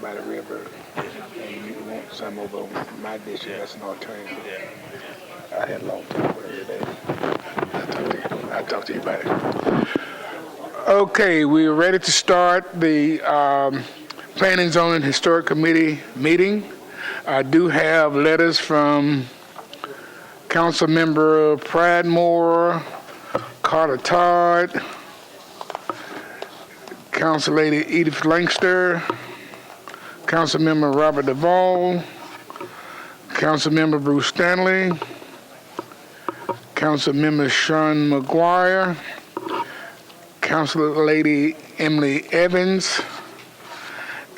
by the river, and you want some over my district, that's an alternative. I had a long time with it today. I'll talk to you about it. Okay, we're ready to start the Planning and Zoning Historic Committee meeting. I do have letters from Councilmember Pradmore, Carter Todd, Council Lady Edith Langster, Councilmember Robert Duvall, Councilmember Bruce Stanley, Councilmember Sean McGuire, Council Lady Emily Evans,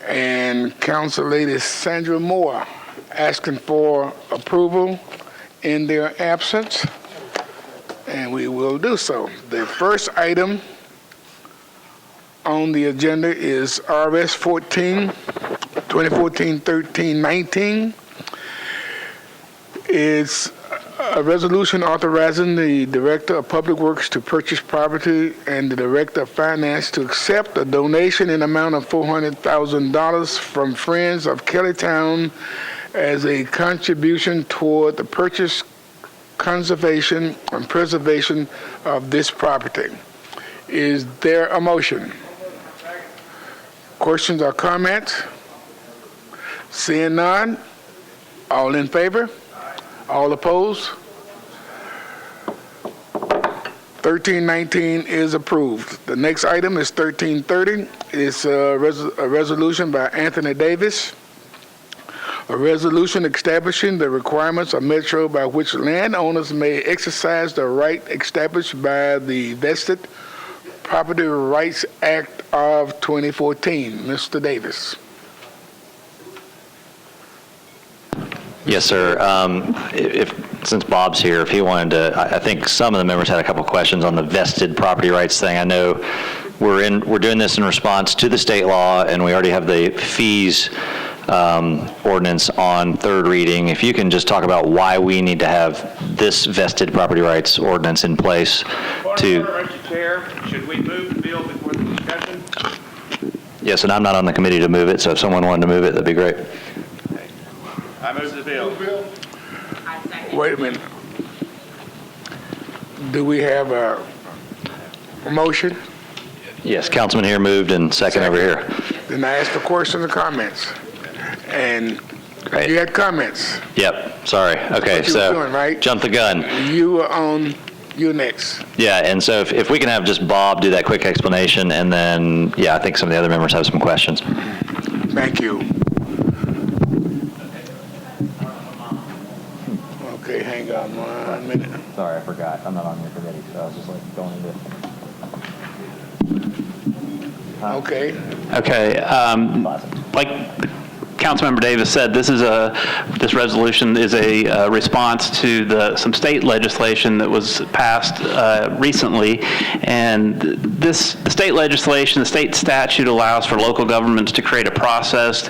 and Council Lady Sandra Moore, asking for approval in their absence, and we will do so. The first item on the agenda is RS 14, 2014-13-19. It's a resolution authorizing the Director of Public Works to purchase property and the Director of Finance to accept a donation in amount of $400,000 from Friends of Kellytown as a contribution toward the purchase, conservation, and preservation of this property. Is there a motion? Questions or comments? Seeing none, all in favor? All opposed? 1319 is approved. The next item is 1330. It's a resolution by Anthony Davis. A resolution establishing the requirements of Metro by which landowners may exercise the right established by the Vested Property Rights Act of 2014. Mr. Davis. Yes, sir. Since Bob's here, if he wanted to, I think some of the members had a couple questions on the vested property rights thing. I know we're doing this in response to the state law, and we already have the fees ordinance on third reading. If you can just talk about why we need to have this vested property rights ordinance in place to. Chair, should we move the bill before the discussion? Yes, and I'm not on the committee to move it, so if someone wanted to move it, that'd be great. I move the bill. Wait a minute. Do we have a motion? Yes, Councilman here moved and second over here. Then I ask for questions and comments. And Great. you had comments. Yep, sorry. Okay, What you so were doing, right? jump the gun. You're next. Yeah, and so if we can have just Bob do that quick explanation, and then, yeah, I think some of the other members have some questions. Thank you. Okay, hang on 1 minute. Sorry, I forgot. I'm not on your committee, so I was just like going into Okay. Okay, like Councilmember Davis said, this resolution is a response to some state legislation that was passed recently, and the state legislation, the state statute allows for local governments to create a process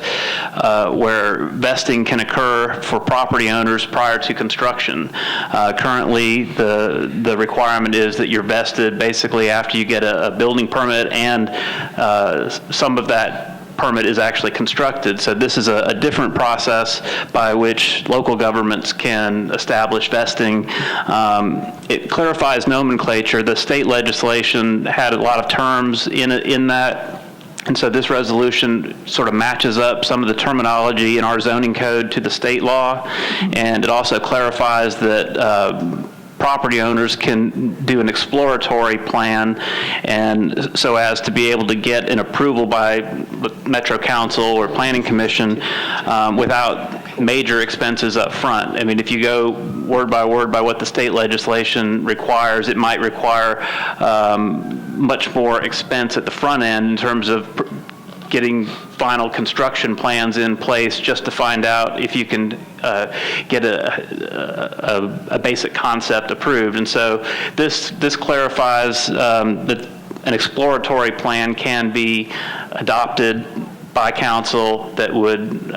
where vesting can occur for property owners prior to construction. Currently, the requirement is that you're vested basically after you get a building permit, and some of that permit is actually constructed. So this is a different process by which local governments can establish vesting. It clarifies nomenclature. The state legislation had a lot of terms in that. And so this resolution sort of matches up some of the terminology in our zoning code to the state law. And it also clarifies that property owners can do an exploratory plan, and so as to be able to get an approval by the Metro Council or Planning Commission without major expenses up front. I mean, if you go word by what the state legislation requires, it might require much more expense at the front end in terms of getting final construction plans in place just to find out if you can get a basic concept approved. And so this clarifies that an exploratory plan can be adopted by council that would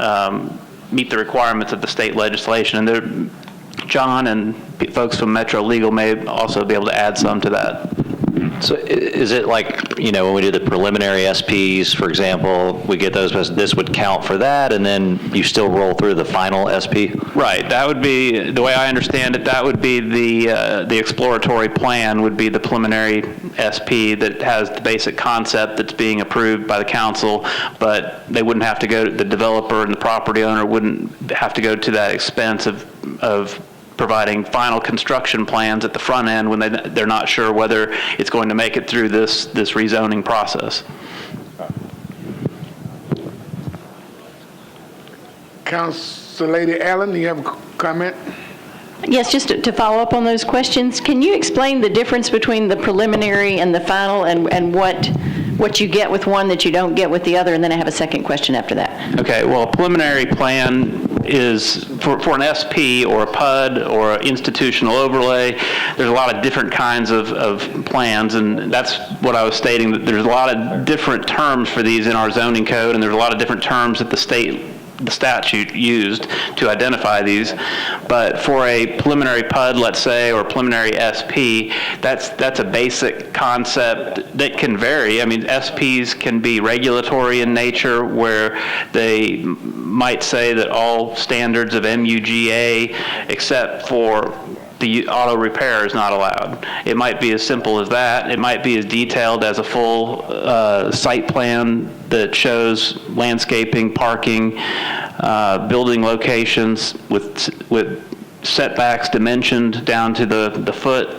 meet the requirements of the state legislation. And there, John and folks from Metro Legal may also be able to add some to that. So is it like, when we do the preliminary SPs, for example, we get those, this would count for that, and then you still roll through the final SP? Right, that would be, the way I understand it, that would be the exploratory plan would be the preliminary SP that has the basic concept that's being approved by the council, but they wouldn't have to go, the developer and the property owner wouldn't have to go to that expense of providing final construction plans at the front end when they're not sure whether it's going to make it through this rezoning process. Council Lady Allen, you have a comment? Yes, just to follow up on those questions, can you explain the difference between the preliminary and the final, and what you get with one that you don't get with the other? And then I have a second question after that. Okay, well, a preliminary plan is, for an SP or a PUD or institutional overlay, there's a lot of different kinds of plans, and that's what I was stating, that there's a lot of different terms for these in our zoning code, and there's a lot of different terms that the statute used to identify these. But for a preliminary PUD, let's say, or preliminary SP, that's a basic concept that can vary. I mean, SPs can be regulatory in nature, where they might say that all standards of MUGA except for the auto repair is not allowed. It might be as simple as that. It might be as detailed as a full site plan that shows landscaping, parking, building locations with setbacks dimensioned down to the foot.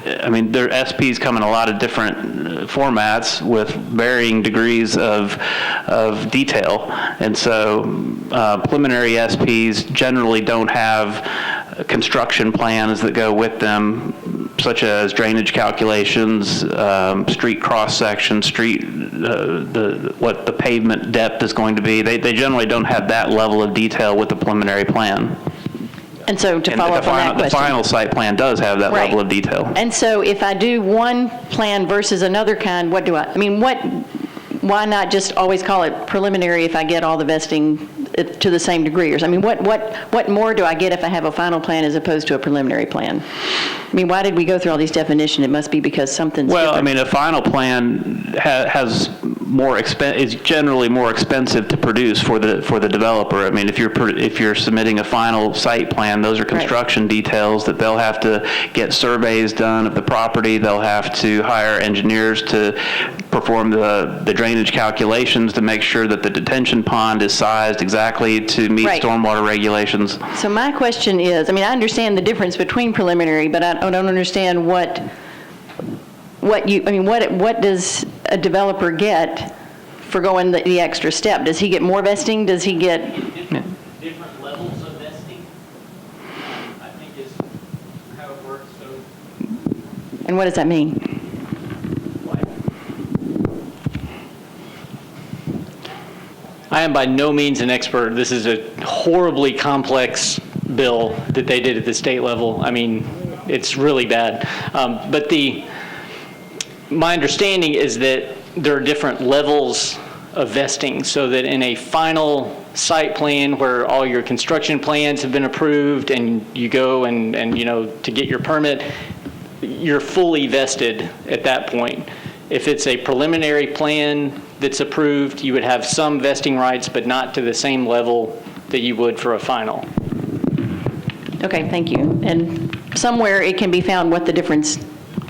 I mean, their SPs come in a lot of different formats with varying degrees of detail, and so preliminary SPs generally don't have construction plans that go with them, such as drainage calculations, street cross section, what the pavement depth is going to be. They generally don't have that level of detail with the preliminary plan. And so to follow up on that question. The final site plan does have that level of detail. And so if I do one plan versus another kind, why not just always call it preliminary if I get all the vesting to the same degree? Or, I mean, what more do I get if I have a final plan as opposed to a preliminary plan? I mean, why did we go through all these definitions? It must be because something's different. I mean, a final plan has is generally more expensive to produce for the developer. I mean, if you're submitting a final site plan, those are construction details that they'll have to get surveys done of the property. They'll have to hire engineers to perform the drainage calculations to make sure that the detention pond is sized exactly to meet stormwater regulations. So my question is, I mean, I understand the difference between preliminary, but I don't understand what does a developer get for going the extra step? Does he get more vesting? Does he get different levels of vesting? I think is how it works. So, and what does that mean? I am by no means an expert. This is a horribly complex bill that they did at the state level. I mean, it's really bad. But my understanding is that there are different levels of vesting, so that in a final site plan where all your construction plans have been approved and you go and to get your permit, you're fully vested at that point. If it's a preliminary plan that's approved, you would have some vesting rights, but not to the same level that you would for a final. Okay, thank you. And somewhere it can be found what the difference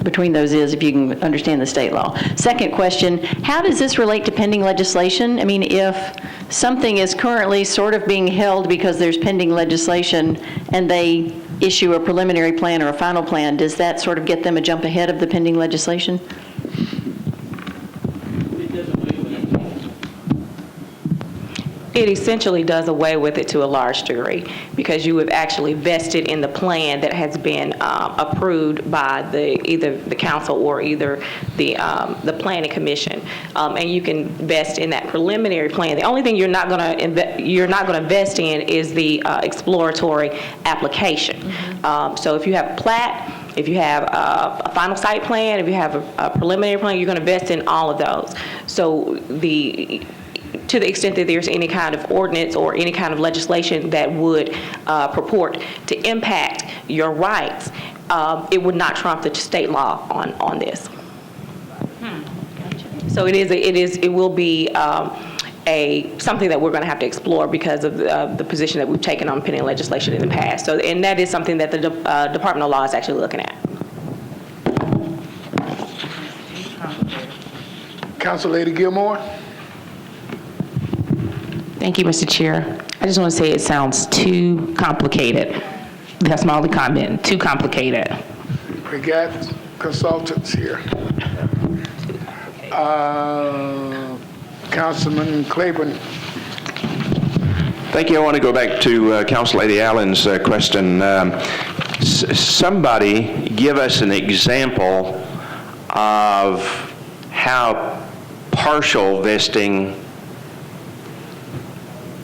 between those is, if you can understand the state law. Second question, how does this relate to pending legislation? I mean, if something is currently sort of being held because there's pending legislation and they issue a preliminary plan or a final plan, does that sort of get them a jump ahead of the pending legislation? It essentially does away with it to a large degree, because you have actually vested in the plan that has been approved by either the council or either the planning commission, and you can vest in that preliminary plan. The only thing you're not going to invest in is the exploratory application. So if you have a plat, if you have a final site plan, if you have a preliminary plan, you're going to vest in all of those. So to the extent that there's any kind of ordinance or any kind of legislation that would purport to impact your rights, it would not trump the state law on this. So it will be something that we're going to have to explore because of the position that we've taken on pending legislation in the past. So, and that is something that the Department of Law is actually looking at. Council Lady Gilmore? Thank you, Mr. Chair. I just want to say it sounds too complicated. That's my only comment, too complicated. We got consultants here. Councilman Claiborne. Thank you. I want to go back to Council Lady Allen's question. Somebody give us an example of how partial vesting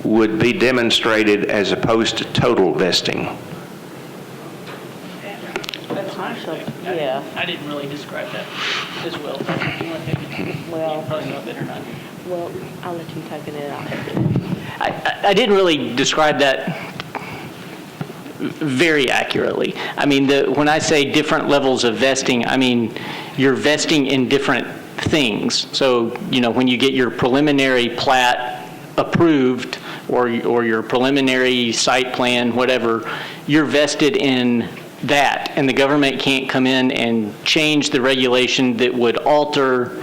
would be demonstrated as opposed to total vesting. Yeah. I didn't really describe that as well. You want to take it? Well, You probably know it better than I do. well, I'll let you type it out. I didn't really describe that very accurately. I mean, when I say different levels of vesting, I mean you're vesting in different things. So, you know, when you get your preliminary plat approved or your preliminary site plan, whatever, you're vested in that, and the government can't come in and change the regulation that would alter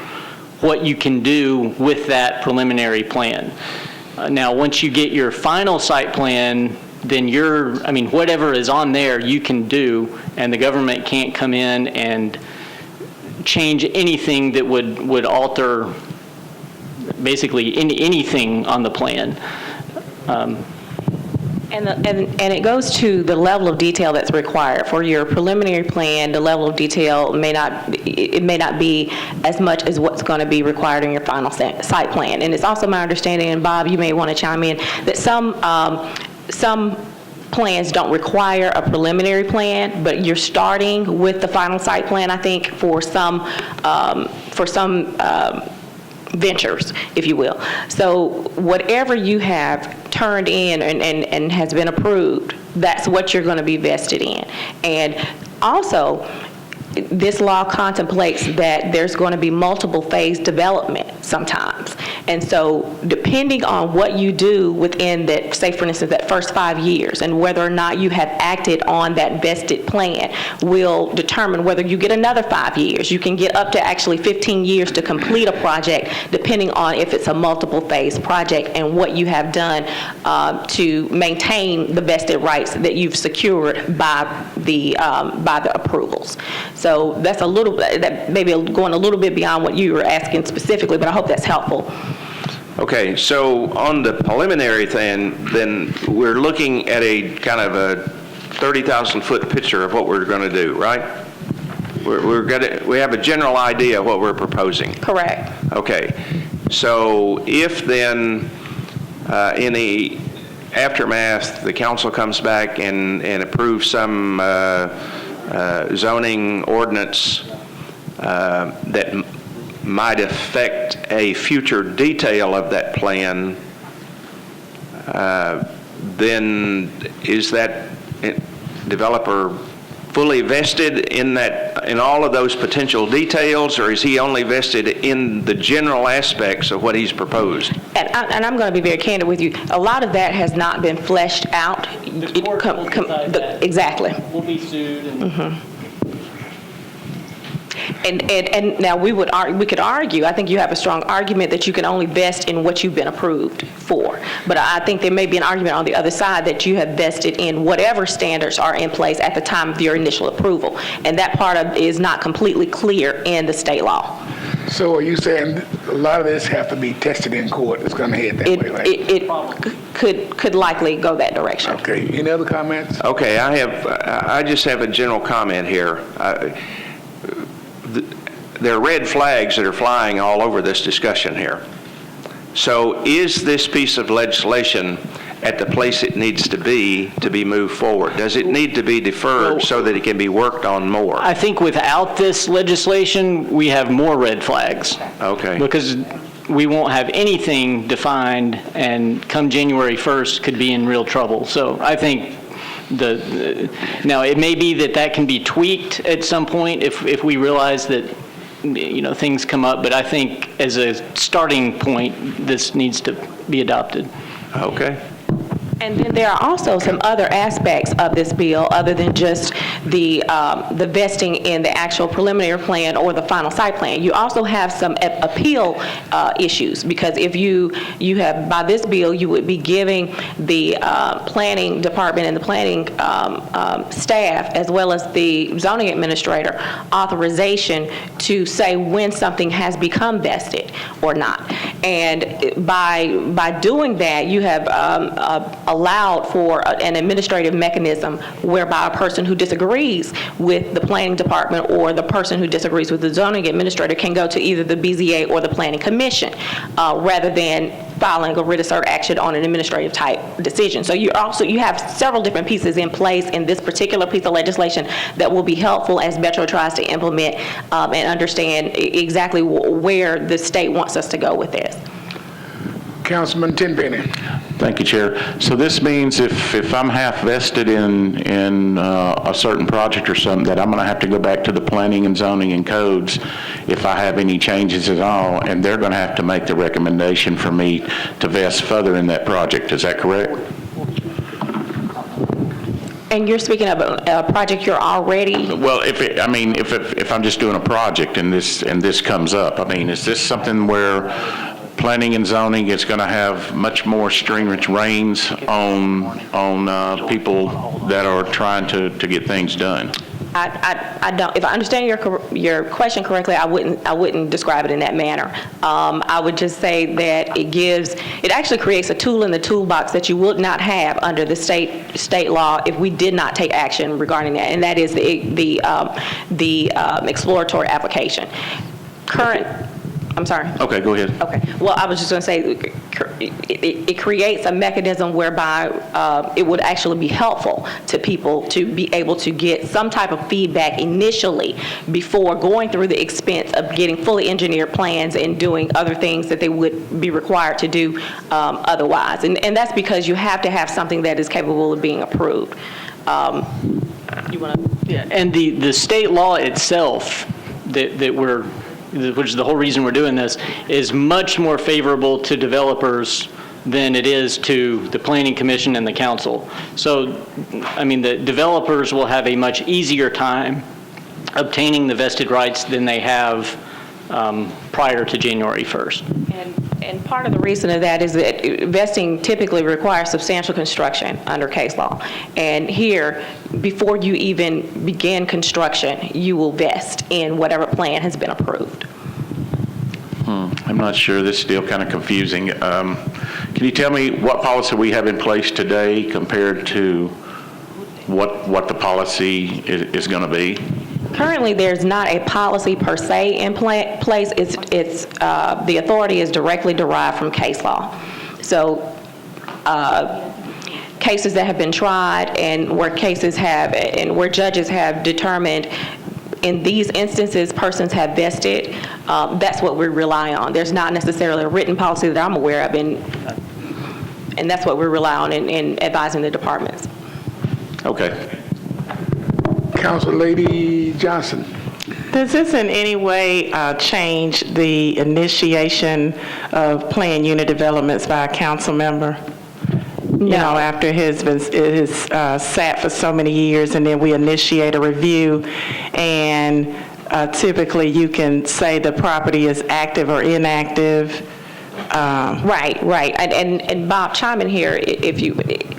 what you can do with that preliminary plan. Now, once you get your final site plan, then whatever is on there you can do, and the government can't come in and change anything that would alter basically anything on the plan. And it goes to the level of detail that's required. For your preliminary plan, the level of detail may not be as much as what's going to be required in your final site plan. And it's also my understanding, and Bob, you may want to chime in, that some plans don't require a preliminary plan, but you're starting with the final site plan, I think, for some ventures, if you will. So whatever you have turned in and has been approved, that's what you're going to be vested in. And also, this law contemplates that there's going to be multiple phase development sometimes. And so depending on what you do within that, say for instance, that first 5 years, and whether or not you have acted on that vested plan will determine whether you get another 5 years. You can get up to actually 15 years to complete a project, depending on if it's a multiple phase project and what you have done to maintain the vested rights that you've secured by the approvals. So that's a little, that maybe going a little bit beyond what you were asking specifically, but I hope that's helpful. Okay, so on the preliminary thing, then we're looking at a kind of a 30,000-foot picture of what we're going to do, right? We have a general idea of what we're proposing. Correct. Okay, so if then in the aftermath, the council comes back and approves some zoning ordinance that might affect a future detail of that plan, then is that developer fully vested in all of those potential details, or is he only vested in the general aspects of what he's proposed? And I'm going to be very candid with you. A lot of that has not been fleshed out. The court will decide that. Exactly. We'll be sued and... And now we could argue, I think you have a strong argument that you can only vest in what you've been approved for. But I think there may be an argument on the other side that you have vested in whatever standards are in place at the time of your initial approval. And that part is not completely clear in the state law. So are you saying a lot of this have to be tested in court? It's going to head that way, right? It could likely go that direction. Okay, any other comments? Okay, I just have a general comment here. There are red flags that are flying all over this discussion here. So is this piece of legislation at the place it needs to be moved forward? Does it need to be deferred so that it can be worked on more? I think without this legislation, we have more red flags. Okay. Because we won't have anything defined, and come January 1st could be in real trouble. So I think now it may be that can be tweaked at some point if we realize that things come up, but I think as a starting point, this needs to be adopted. Okay. And then there are also some other aspects of this bill other than just the vesting in the actual preliminary plan or the final site plan. You also have some appeal issues, because if you have, by this bill, you would be giving the planning department and the planning staff, as well as the zoning administrator, authorization to say when something has become vested or not. And by doing that, you have allowed for an administrative mechanism whereby a person who disagrees with the planning department or the person who disagrees with the zoning administrator can go to either the BZA or the planning commission, rather than filing a writ of cert action on an administrative type decision. So you have several different pieces in place in this particular piece of legislation that will be helpful as Metro tries to implement and understand exactly where the state wants us to go with this. Councilman Tenpenny. Thank you, Chair. So this means if I'm half vested in a certain project or something, that I'm going to have to go back to the planning and zoning and codes if I have any changes at all, and they're going to have to make the recommendation for me to vest further in that project. Is that correct? And you're speaking of a project you're already... Well, if I'm just doing a project and this comes up, I mean, is this something where planning and zoning is going to have much more stringent reins on people that are trying to get things done? I don't. If I understand your question correctly, I wouldn't describe it in that manner. I would just say that it actually creates a tool in the toolbox that you would not have under the state law if we did not take action regarding that, and that is the exploratory application. I'm sorry. Okay, go ahead. Okay. Well, I was just going to say it creates a mechanism whereby it would actually be helpful to people to be able to get some type of feedback initially before going through the expense of getting fully engineered plans and doing other things that they would be required to do otherwise. And that's because you have to have something that is capable of being approved. You want to? Yeah, and the state law itself which is the whole reason we're doing this, is much more favorable to developers than it is to the Planning Commission and the council. So, I mean, the developers will have a much easier time obtaining the vested rights than they have prior to January 1st. And part of the reason of that is that vesting typically requires substantial construction under case law. And here, before you even begin construction, you will vest in whatever plan has been approved. I'm not sure. This is still kind of confusing. Can you tell me what policy we have in place today compared to what the policy is going to be? Currently, there's not a policy per se in place. It's the authority is directly derived from case law. So cases that have been tried and where judges have determined in these instances persons have vested, that's what we rely on. There's not necessarily a written policy that I'm aware of, and that's what we rely on in advising the departments. Okay. Council Lady Johnson. Does this in any way change the initiation of plan unit developments by a council member? No. You know, after it has sat for so many years, and then we initiate a review, and typically you can say the property is active or inactive. Right. And Bob, chime in here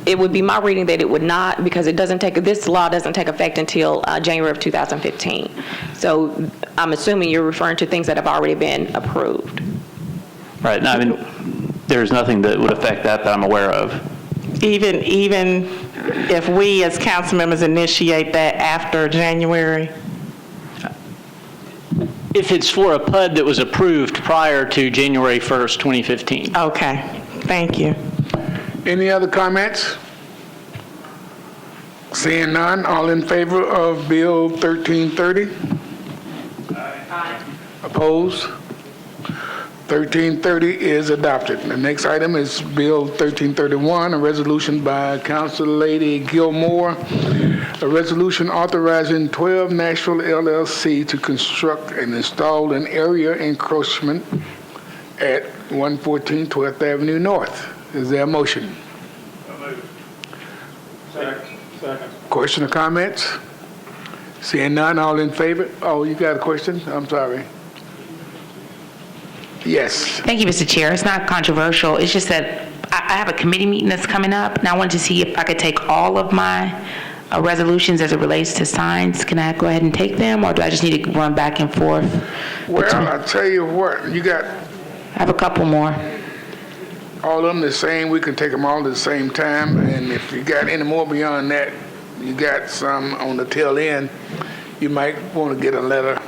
it would be my reading that it would not, because this law doesn't take effect until January of 2015. So I'm assuming you're referring to things that have already been approved. Right. Now, I mean, there's nothing that would affect that I'm aware of. Even if we as council members initiate that after January? If it's for a PUD that was approved prior to January 1st, 2015. Okay, thank you. Any other comments? Seeing none, all in favor of Bill 1330? Aye. Opposed? 1330 is adopted. The next item is Bill 1331, a resolution by Council Lady Gilmore, A resolution authorizing 12 Nashville LLC to construct and install an area encroachment at 114 12th Avenue North. Is there a motion? Second. Question or comments? Seeing none, all in favor? Oh, you got a question? I'm sorry. Yes. Thank you, Mr. Chair. It's not controversial. It's just that I have a committee meeting that's coming up, and I wanted to see if I could take all of my resolutions as it relates to signs. Can I go ahead and take them, or do I just need to run back and forth? Well, I'll tell you what, you got I have a couple more. all of them the same. We can take them all at the same time, and if you got any more beyond that, you got some on the tail end, you might want to get a letter.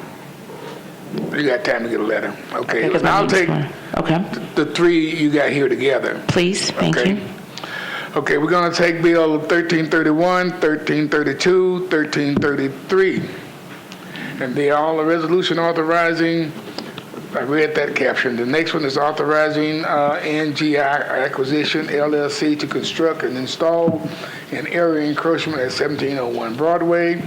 You got time to get a letter. Okay, because my I'll meeting's take going. Okay, the three you got here together. please, thank Okay. you. Okay, we're going to take Bill 1331, 1332, 1333. And they all a resolution authorizing, I read that caption. The next one is authorizing NGI Acquisition LLC to construct and install an area encroachment at 1701 Broadway.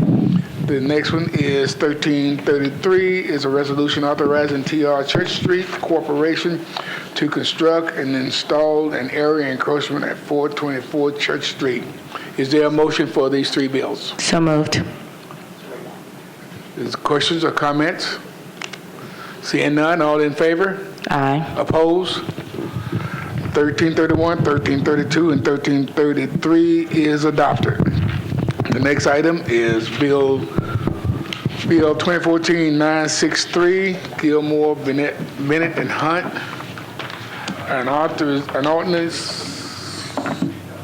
The next one is 1333, is a resolution authorizing TR Church Street Corporation to construct and install an area encroachment at 424 Church Street. Is there a motion for these three bills? So moved. Is questions or comments? Seeing none, all in favor? Aye. Opposed? 1331, 1332, and 1333 is adopted. The next item is Bill 2014-963, Gilmore, Bennett, and Hunt. An ordinance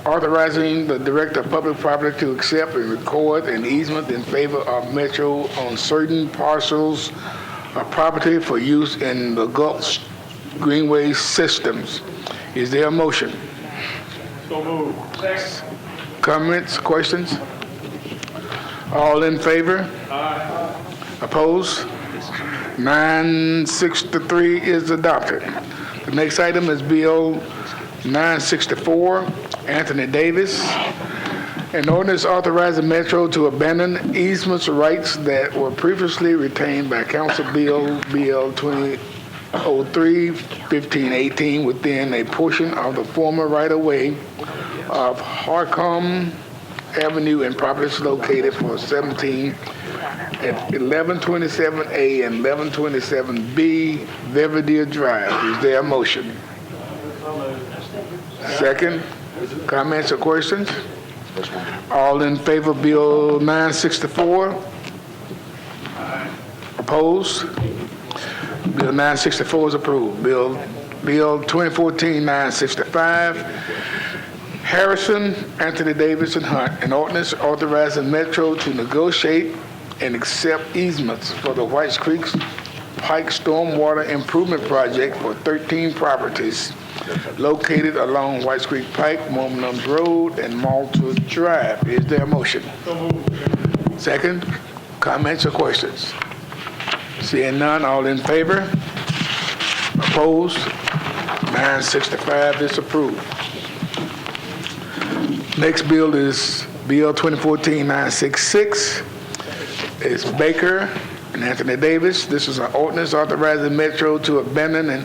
authorizing the Director of Public Property to accept and record an easement in favor of Metro on certain parcels of property for use in the Gulf Greenway systems. Is there a motion? So moved. Comments, questions? All in favor? Aye. Opposed? 963 is adopted. The next item is Bill 964, Anthony Davis. An ordinance authorizing Metro to abandon easements rights that were previously retained by Council Bill 2003-1518 within a portion of the former right-of-way of Harcum Avenue and properties located for 17 at 1127A and 1127B Belvedere Drive. Is there a motion? Second, comments or questions? All in favor of Bill 964? Opposed? Bill 964 is approved. Bill 2014-965, Harrison, Anthony Davis, and Hunt, an ordinance authorizing Metro to negotiate and accept easements for the Whites Creek Pike Stormwater Improvement Project for 13 properties located along Whites Creek Pike, Momenums Road, and Malta Drive. Is there a motion? Second, comments or questions? Seeing none, all in favor? Opposed? 965 is approved. Next bill is Bill 2014-966. It's Baker and Anthony Davis. This is an ordinance authorizing Metro to abandon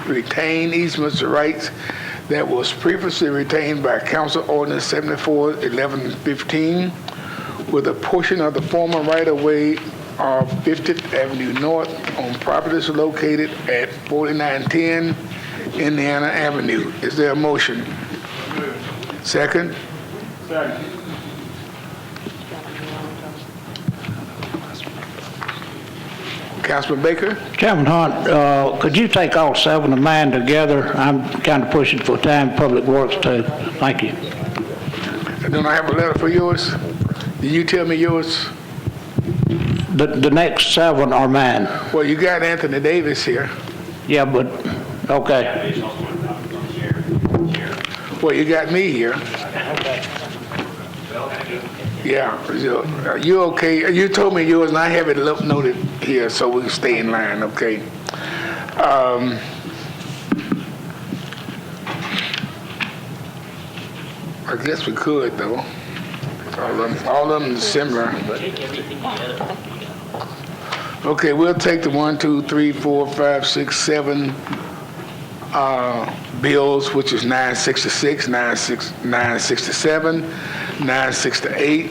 retained easements rights that was previously retained by Council Ordinance 74-1115 with a portion of the former right-of-way of 50th Avenue North on properties located at 4910 Indiana Avenue. Is there a motion? Second? Second. Councilman Baker? Chairman Hunt, could you take all seven of mine together? I'm kind of pushing for time, Public Works too. Thank you. Don't I have a letter for yours? Did you tell me yours? The next seven are mine. Well, you got Anthony Davis here. Yeah, but, okay. Well, you got me here. Yeah, so, you okay? You told me yours, and I have it noted here so we can stay in line, okay? I guess we could, though. All of them similar. Okay, we'll take the 1, 2, 3, 4, 5, 6, 7 bills, which is 966, 967, 968,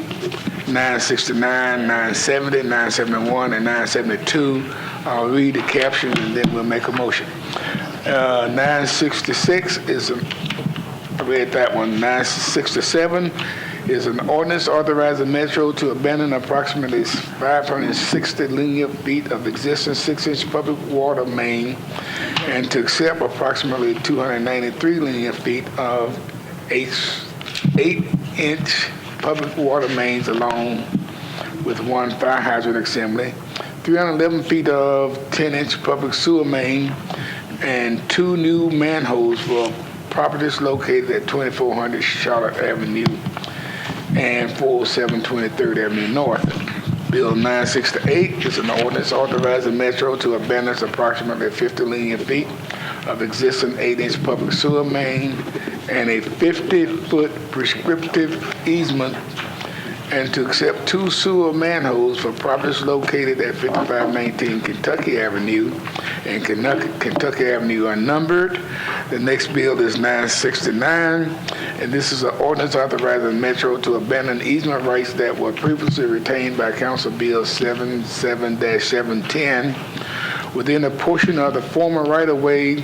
969, 970, 971, and 972. I'll read the captions and then we'll make a motion. 966 is, I read that one. 967 is an ordinance authorizing Metro to abandon approximately 560 linear feet of existing 6-inch public water main and to accept approximately 293 linear feet of 8-inch public water mains along with one fire hydrant assembly, 311 feet of 10-inch public sewer main, and 2 new manholes for properties located at 2400 Charlotte Avenue and 407 23rd Avenue North. Bill 968 is an ordinance authorizing Metro to abandon approximately 50 linear feet of existing 8-inch public sewer main and a 50-foot prescriptive easement and to accept 2 sewer manholes for properties located at 5519 Kentucky Avenue and Kentucky Avenue unnumbered. The next bill is 969, and this is an ordinance authorizing Metro to abandon easement rights that were previously retained by Council Bill 77-710 within a portion of the former right-of-way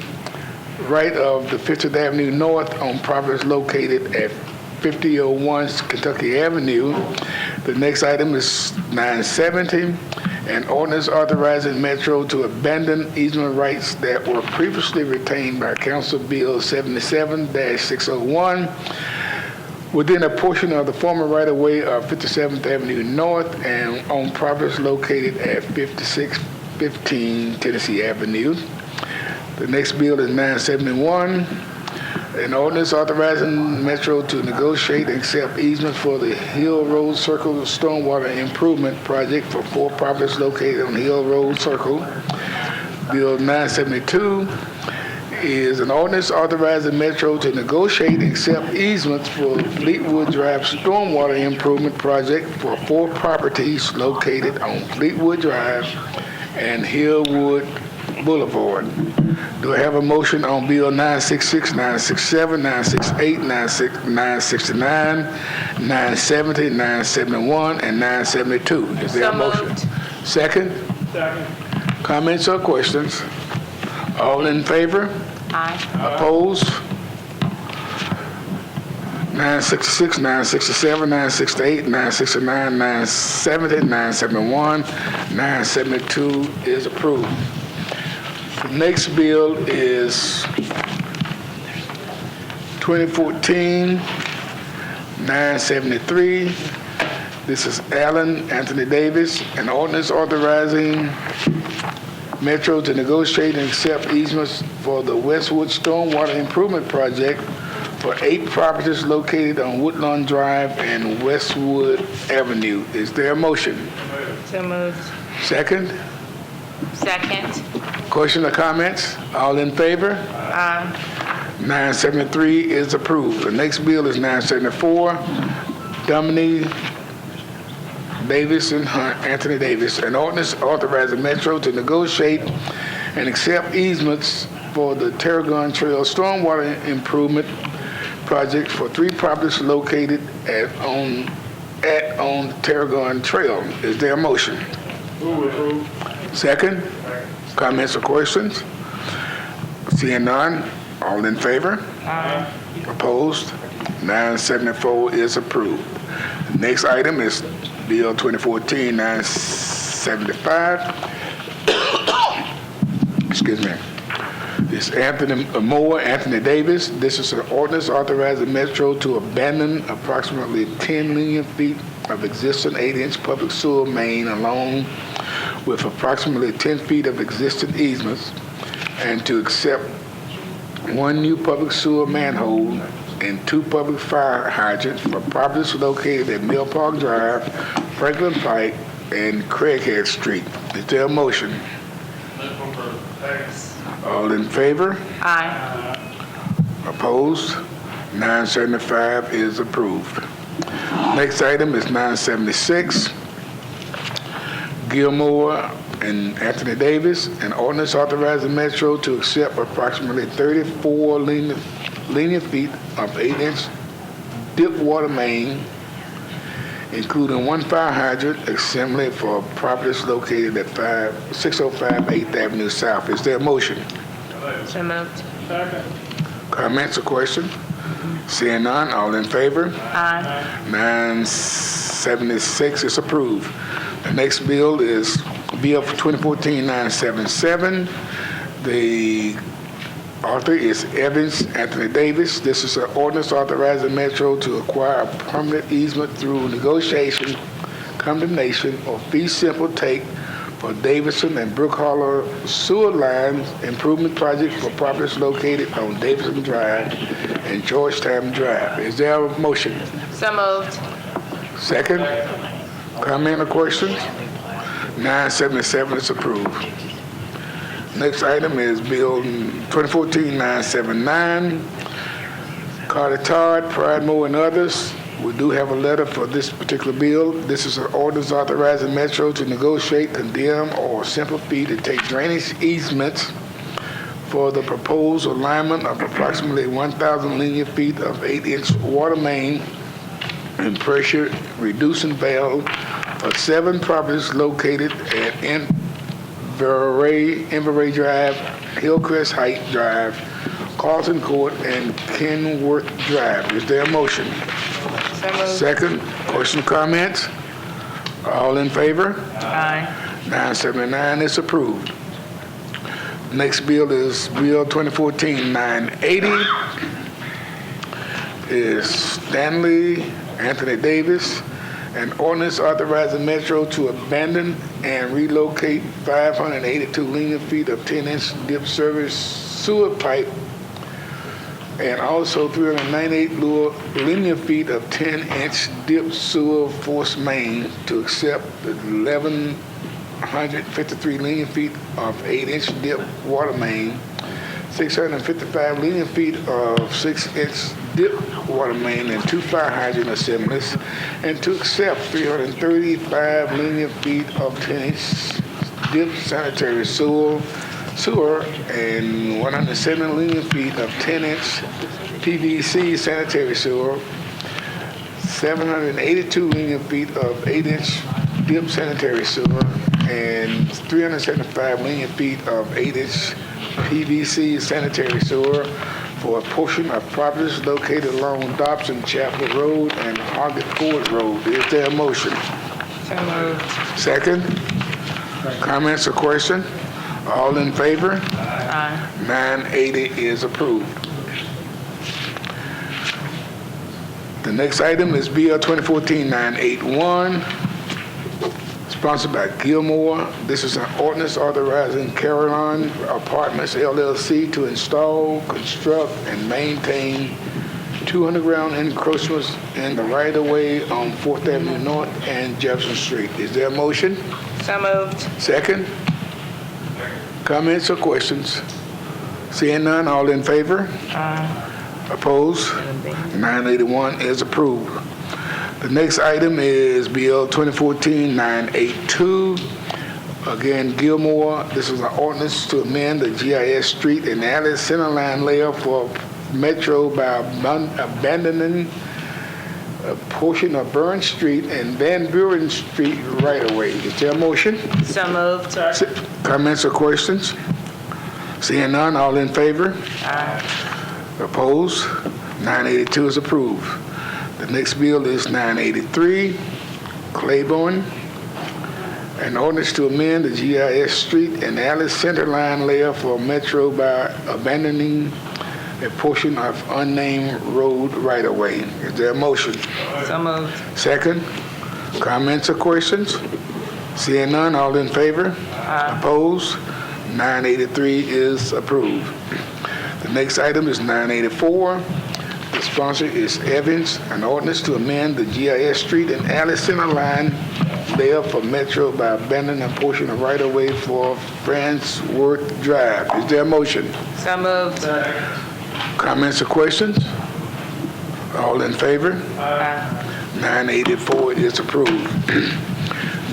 right of the 50th Avenue North on properties located at 5001 Kentucky Avenue. The next item is 970, an ordinance authorizing Metro to abandon easement rights that were previously retained by Council Bill 77-601 within a portion of the former right-of-way of 57th Avenue North and on properties located at 5615 Tennessee Avenue. The next bill is 971. An ordinance authorizing Metro to negotiate and accept easements for the Hill Road Circle Stormwater Improvement Project for 4 properties located on Hill Road Circle. Bill 972 is an ordinance authorizing Metro to negotiate and accept easements for Fleetwood Drive Stormwater Improvement Project for 4 properties located on Fleetwood Drive and Hillwood Boulevard. Do I have a motion on Bill 966, 967, 968, 969, 970, 971, and 972? Is there a motion? Second? Second. Comments or questions? All in favor? Aye. Opposed? 966, 967, 968, 969, 970, 971, 972 is approved. The next bill is 2014-973. This is Allen Anthony Davis, an ordinance authorizing Metro to negotiate and accept easements for the Westwood Stormwater Improvement Project for 8 properties located on Woodlawn Drive and Westwood Avenue. Is there a motion? So moved. Second? Second. Question or comments? All in favor? Aye. 973 is approved. The next bill is 974. Dominique Davis and Anthony Davis, an ordinance authorizing Metro to negotiate and accept easements for the Tarragon Trail Stormwater Improvement Project for 3 properties located on Tarragon Trail. Is there a motion? Second? Comments or questions? Seeing none, all in favor? Aye. Opposed? 974 is approved. The next item is Bill 2014-975. Excuse me. It's Anthony Davis. This is an ordinance authorizing Metro to abandon approximately 10 linear feet of existing 8-inch public sewer main along with approximately 10 feet of existing easements and to accept 1 new public sewer manhole and 2 public fire hydrants for properties located at Mill Park Drive, Franklin Pike, and Craighead Street. Is there a motion? All in favor? Aye. Opposed? 975 is approved. Next item is 976. Gilmore and Anthony Davis, an ordinance authorizing Metro to accept approximately 34 linear feet of 8-inch dip water main, including one fire hydrant assembly for properties located at 605 8th Avenue South. Is there a motion? So moved. Comments or questions? Seeing none, all in favor? Aye. 976 is approved. The next bill is Bill 2014-977. The author is Evans Anthony Davis. This is an ordinance authorizing Metro to acquire a permanent easement through negotiation, condemnation, or fee simple take for Davidson and Brook Hollow sewer lines improvement project for properties located on Davidson Drive and Georgetown Drive. Is there a motion? So moved. Second? Comment or questions? 977 is approved. Next item is Bill 2014-979. Carter Todd, Pridemore, and others. We do have a letter for this particular bill. This is an ordinance authorizing Metro to negotiate, condemn, or simple fee to take drainage easements for the proposed alignment of approximately 1,000 linear feet of 8-inch water main and pressure reducing valve for 7 properties located at Inveray Drive, Hillcrest Heights Drive, Carlton Court, and Kenworth Drive. Is there a motion? So moved. Second, question or comments? All in favor? Aye. 979 is approved. Next bill is Bill 2014-980. Is Stanley Anthony Davis, an ordinance authorizing Metro to abandon and relocate 582 linear feet of 10-inch dip service sewer pipe and also 398 linear feet of 10-inch dip sewer force main to accept the 1,153 linear feet of 8-inch dip water main, 655 linear feet of 6-inch dip water main and 2 fire hydrant assemblies, and to accept 335 linear feet of 10-inch dip sanitary sewer and 170 linear feet of 10-inch PVC sanitary sewer, 782 linear feet of 8-inch dip sanitary sewer, and 375 linear feet of 8-inch PVC sanitary sewer for a portion of properties located along Dobson Chapel Road and Hoggett Ford Road. Is there a motion? So moved. Second? Comments or question? All in favor? Aye. 980 is approved. The next item is Bill 2014-981, sponsored by Gilmore. This is an ordinance authorizing Caroline Apartments LLC to install, construct, and maintain 2 underground encroachments in the right-of-way on 4th Avenue North and Jefferson Street. Is there a motion? So moved. Second? Comments or questions? Seeing none, all in favor? Aye. Opposed? 981 is approved. The next item is Bill 2014-982. Again, Gilmore. This is an ordinance to amend the GIS street and alley centerline layout for Metro by abandoning a portion of Burn Street and Van Buren Street right-of-way. Is there a motion? So moved. Comments or questions? Seeing none, all in favor? Aye. Opposed? 982 is approved. The next bill is 983, Claiborne. An ordinance to amend the GIS street and alley centerline layout for Metro by abandoning a portion of unnamed road right-of-way. Is there a motion? So moved. Second? Comments or questions? Seeing none, all in favor? Aye. Opposed? 983 is approved. The next item is 984. The sponsor is Evans, an ordinance to amend the GIS street and alley center line layout for Metro by abandoning a portion of right-of-way for Fransworth Drive. Is there a motion? So moved. Comments or questions? All in favor? Aye. 984 is approved.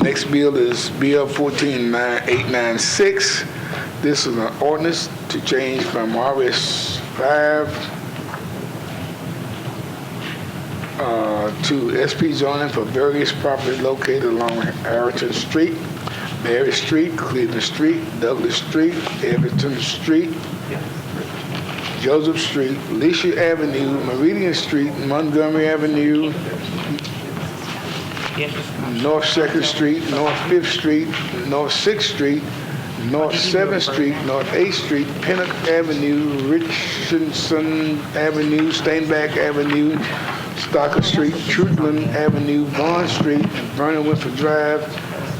Next bill is Bill 14896. This is an ordinance to change from RS 5 to SP zoning for various properties located along Harrington Street, Mary Street, Cleveland Street, Douglas Street, Everton Street, Joseph Street, Alicia Avenue, Meridian Street, Montgomery Avenue, North 2nd Street, North 5th Street, North 6th Street, North 7th Street, North 8th Street, Pinnock Avenue, Richardson Avenue, Steinbach Avenue, Stocker Street, Trutland Avenue, Vaughn Street, and Vernon Winfrey Drive,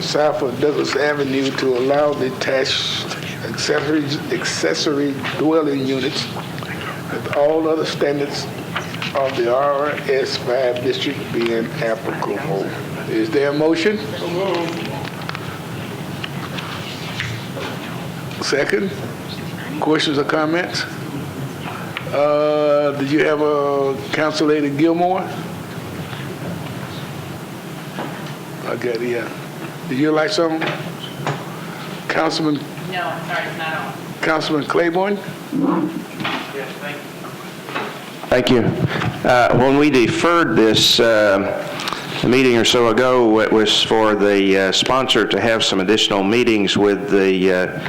south of Douglas Avenue to allow detached accessory dwelling units with all other standards of the RS5 district being applicable. Is there a motion? Second? Questions or comments? Did you have a Council Lady Gilmore? Okay, yeah. Did you like something? Councilman? No, I'm sorry, it's not on. Councilman Claiborne? Thank you. When we deferred this a meeting or so ago, it was for the sponsor to have some additional meetings with the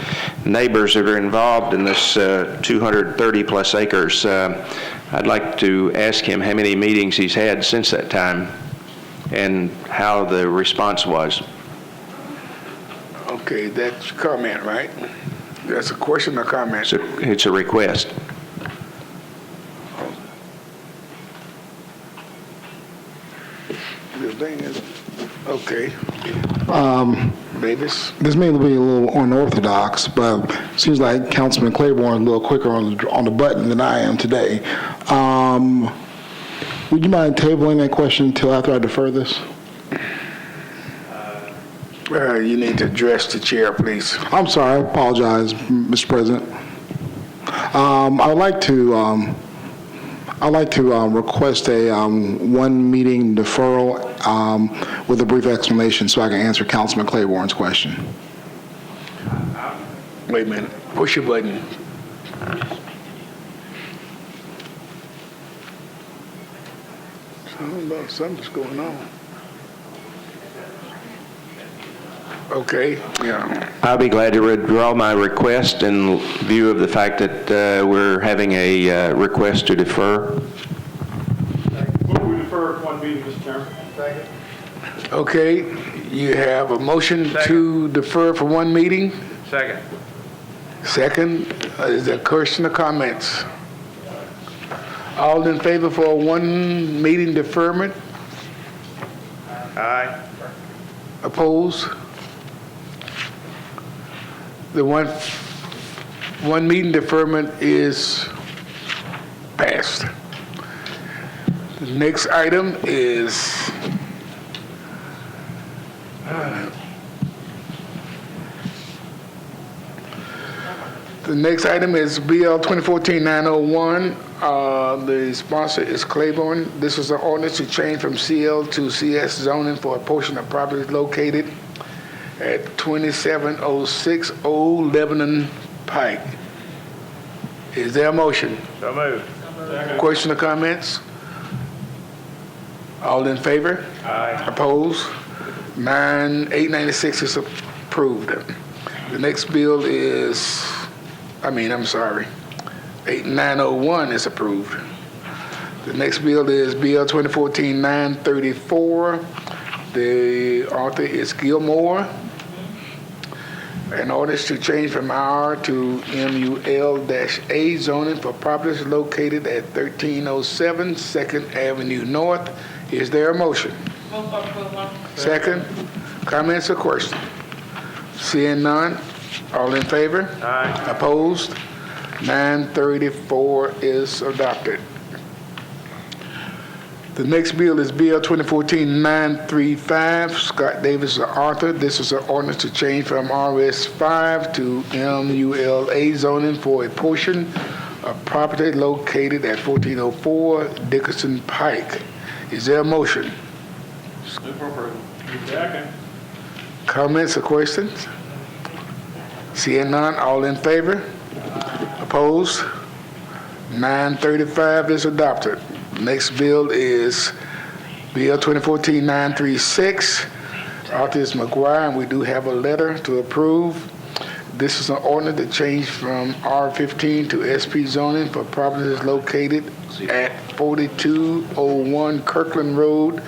neighbors that are involved in this 230-plus acres. I'd like to ask him how many meetings he's had since that time and how the response was. Okay, that's a comment, right? That's a question or comment? It's a request. The thing is, okay. Davis? This may be a little unorthodox, but it seems like Councilman Claiborne is a little quicker on the button than I am today. Would you mind tabling that question until after I defer this? You need to address the chair, please. I'm sorry, I apologize, Mr. President. I'd like to request a one meeting deferral with a brief explanation so I can answer Councilman Claiborne's question. Wait a minute. Push your button. Something's going on. Okay, yeah. I'll be glad to withdraw my request in view of the fact that we're having a request to defer. Move we defer one meeting, Mr. Chairman. Second. Okay, you have a motion to defer for one meeting? Second. Second, is there question or comments? All in favor for one meeting deferment? Aye. Opposed? The one meeting deferment is passed. The next item is BL 2014-901. The sponsor is Claiborne. This is an ordinance to change from CL to CS zoning for a portion of property located at 2706 Old Lebanon Pike. Is there a motion? So moved. Question or comments? All in favor? Aye. Opposed? 896 is approved. The next bill is, 8901 is approved. The next bill is BL 2014-934. The author is Gilmore. An ordinance to change from R to MUL-A zoning for properties located at 1307 2nd Avenue North. Is there a motion? Second. Comments or questions? Seeing none, all in favor? Aye. Opposed? 934 is adopted. The next bill is BL 2014-935. Scott Davis, the author. This is an ordinance to change from RS5 to MUL-A zoning for a portion of property located at 1404 Dickerson Pike. Is there a motion? Second. Comments or questions? Seeing none, all in favor? Opposed? 935 is adopted. Next bill is Bill 2014-936. Author is McGuire, and we do have a letter to approve. This is an ordinance that changed from R15 to SP zoning for properties located at 4201 Kirkland Road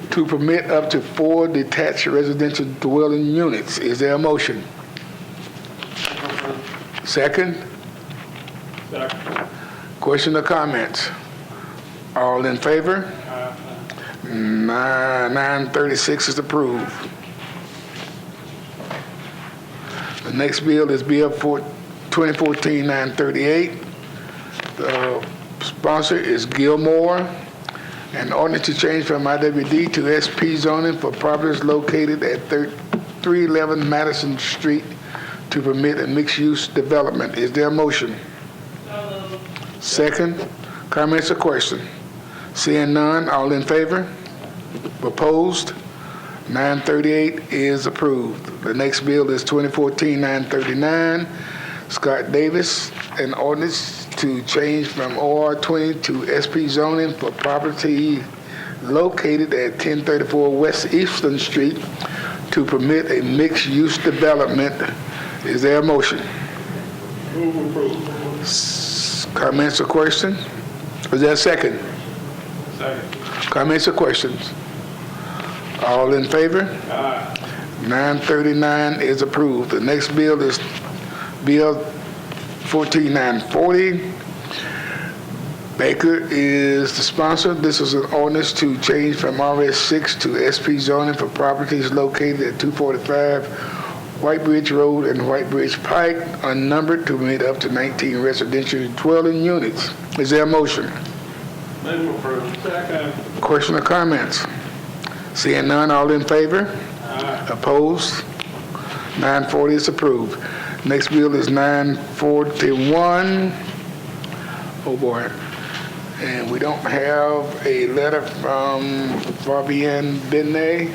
to permit up to 4 detached residential dwelling units. Is there a motion? Second? Second. Question or comments? All in favor? 936 is approved. The next bill is Bill 2014-938. The sponsor is Gilmore. An ordinance to change from IWD to SP zoning for properties located at 311 Madison Street to permit a mixed-use development. Is there a motion? Second. Comments or question? Seeing none, all in favor? Opposed? 938 is approved. The next bill is 2014-939. Scott Davis, an ordinance to change from OR 20 to SP zoning for property located at 1034 West Eastern Street to permit a mixed-use development. Is there a motion? Move approval. Comments or questions? Is there a second? Second. Comments or questions? All in favor? Aye. 939 is approved. The next bill is Bill 14940. Baker is the sponsor. This is an ordinance to change from RS6 to SP zoning for properties located at 245 White Bridge Road and White Bridge Pike, unnumbered, to permit up to 19 residential dwelling units. Is there a motion? Move approval. Second. Question or comments? Seeing none, all in favor? Aye. Opposed? 940 is approved. Next bill is 941. Oh boy. And we don't have a letter from Fabienne Benet.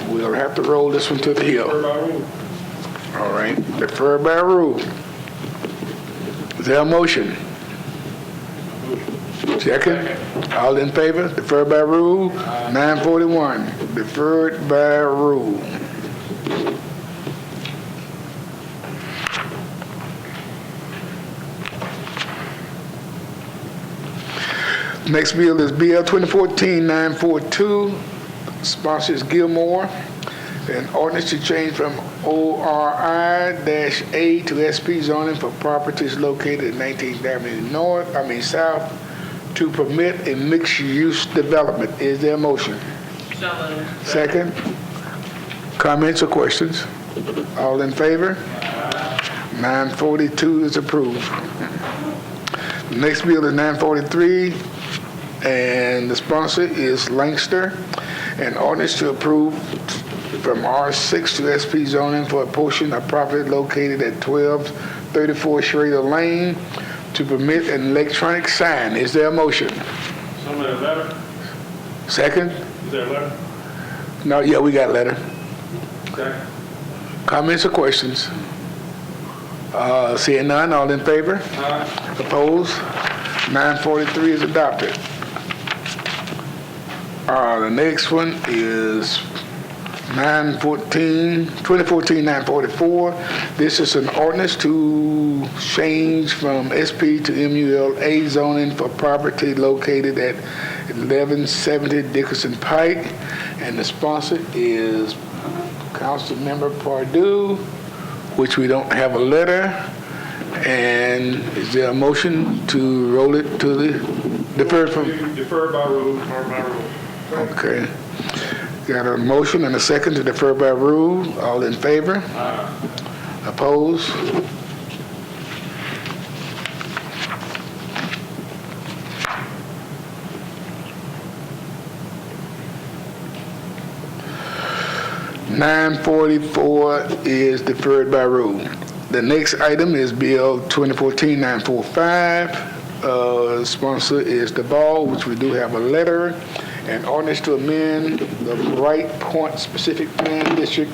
We'll have to roll this one to the hill. All right, defer by rule. Is there a motion? Second? All in favor? Defer by rule? 941, deferred by rule. Next bill is Bill 2014-942. Sponsor is Gilmore. An ordinance to change from ORI-A to SP zoning for properties located at 19th Avenue South to permit a mixed-use development. Is there a motion? So moved. Second? Comments or questions? All in favor? 942 is approved. The next bill is 943, and the sponsor is Langston. An ordinance to approve from R6 to SP zoning for a portion of property located at 1234 Schrader Lane to permit an electronic sign. Is there a motion? Somebody letter? Second? Is there a letter? No, yeah, we got a letter. Second. Comments or questions? Seeing none, all in favor? Aye. Opposed? 943 is adopted. The next one is 2014-944. This is an ordinance to change from SP to MULA zoning for property located at 1170 Dickerson Pike. And the sponsor is Councilmember Pardue, which we don't have a letter. And is there a motion to roll it to the deferred from? Defer by rule. Defer by rule. Okay. Got a motion and a second to defer by rule. All in favor? Aye. Opposed? 944 is deferred by rule. The next item is Bill 2014-945. Sponsor is the Ball, which we do have a letter. An ordinance to amend the Bright Point Specific Plan District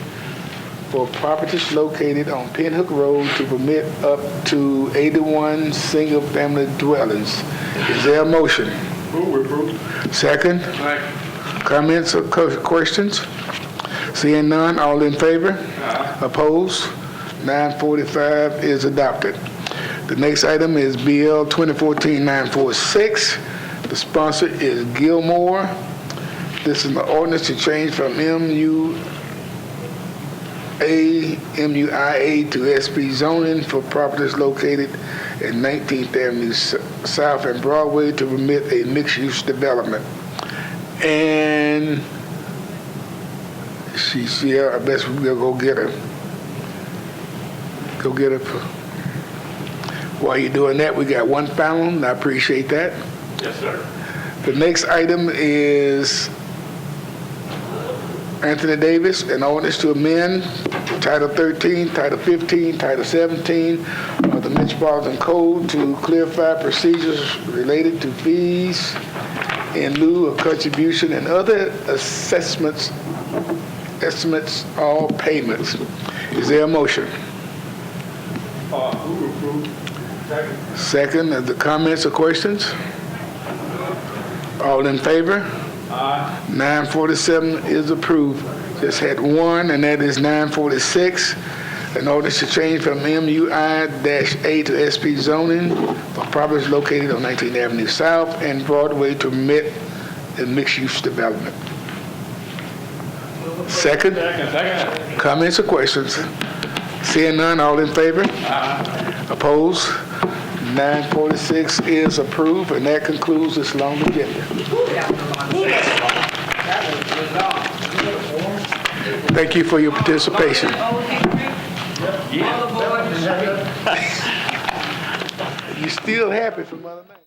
for properties located on Pinhook Road to permit up to 81 single-family dwellings. Is there a motion? Second? Comments or questions? Seeing none, all in favor? Opposed? 945 is adopted. The next item is Bill 2014-946. The sponsor is Gilmore. This is an ordinance to change from MUIA to SP zoning for properties located at 19th Avenue South and Broadway to permit a mixed-use development. And she's here. I guess we'll go get her. Go get her. While you're doing that, we got one final, and I appreciate that. Yes, sir. The next item is Anthony Davis, an ordinance to amend Title 13, Title 15, Title 17 of the Metropolitan Code to clarify procedures related to fees in lieu of contribution and other estimates, all payments. Is there a motion? Who approved? Second, the comments or questions? All in favor? 947 is approved. Just had one, and that is 946. An ordinance to change from MUI-A to SP zoning for properties located on 19th Avenue South and Broadway to permit a mixed-use development. Second? Comments or questions? Seeing none, all in favor? Opposed? 946 is approved, and that concludes this long agenda. Thank you for your participation. You still happy for Mother Nature?